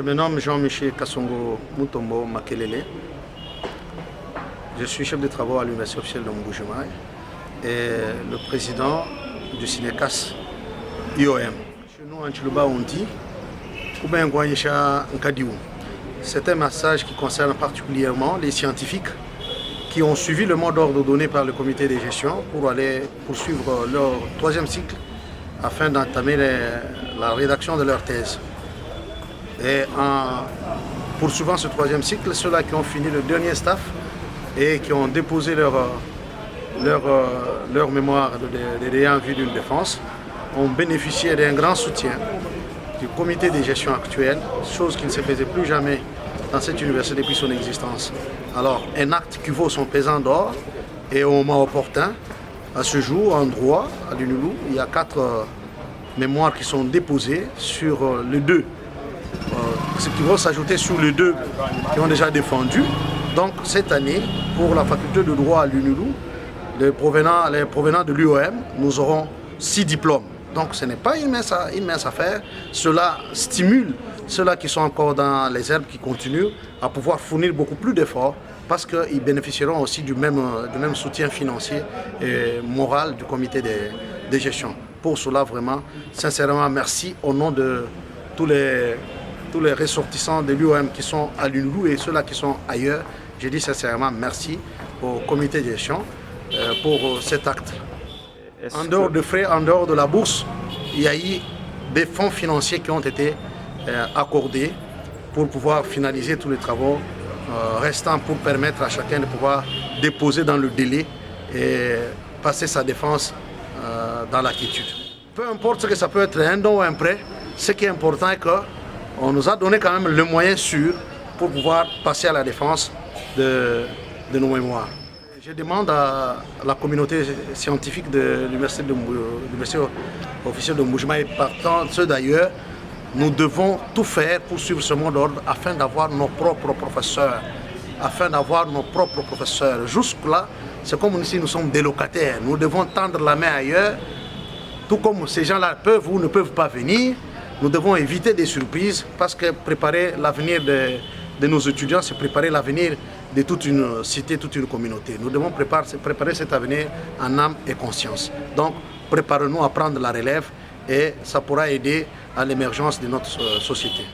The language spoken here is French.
me nomme Jean-Michel Kassongo Mutombo Makelele. Je suis chef de travaux à l'Université officielle de Mbuji-Mayi et le président du Cinecas IOM. Chez nous, en Chiluba, on dit c'est un message qui concerne particulièrement les scientifiques qui ont suivi le mot d'ordre donné par le comité de gestion pour aller poursuivre leur troisième cycle afin d'entamer la rédaction de leur thèse. Et en poursuivant ce troisième cycle, ceux-là qui ont fini le dernier staff et qui ont déposé leur mémoire en vue d'une défense ont bénéficié d'un grand soutien du comité de gestion actuel, chose qui ne se faisait plus jamais dans cette université depuis son existence. Alors, un acte qui vaut son pesant d'or et au moment opportun, à ce jour, en droit, à l'UNILU, il y a 4 mémoires qui sont déposées sur les 2. Ce qui va s'ajouter sur les 2 qui ont déjà défendu. Donc, cette année, pour la faculté de droit à l'UNILU, les provenants de l'UOM, nous aurons 6 diplômes. Donc ce n'est pas une mince affaire. Cela stimule ceux-là qui sont encore dans les herbes, qui continuent à pouvoir fournir beaucoup plus d'efforts parce qu'ils bénéficieront aussi du même soutien financier et moral du comité de gestion. Pour cela, vraiment, sincèrement, merci au nom de tous les ressortissants de l'UOM qui sont à l'UNILU et ceux-là qui sont ailleurs. Je dis sincèrement merci au comité de gestion pour cet acte. En dehors de frais, en dehors de la bourse, il y a eu des fonds financiers qui ont été accordés pour pouvoir finaliser tous les travaux restants pour permettre à chacun de pouvoir déposer dans le délai et passer sa défense dans la quiétude. Peu importe ce que ça peut être, un don ou un prêt, ce qui est important est qu'on nous a donné quand même le moyen sûr pour pouvoir passer à la défense de nos mémoires. Je demande à la communauté scientifique de l'Université officielle de Mbuji-Mayi, partant ceux d'ailleurs, nous devons tout faire pour suivre ce mot d'ordre afin d'avoir nos propres professeurs. Jusque-là, c'est comme si nous sommes des locataires. Nous devons tendre la main ailleurs, tout comme ces gens-là peuvent ou ne peuvent pas venir. Nous devons éviter des surprises parce que préparer l'avenir de nos étudiants, c'est préparer l'avenir de toute une cité, toute une communauté. Nous devons préparer cet avenir en âme et conscience. Donc, préparons-nous à prendre la relève et ça pourra aider à l'émergence de notre société.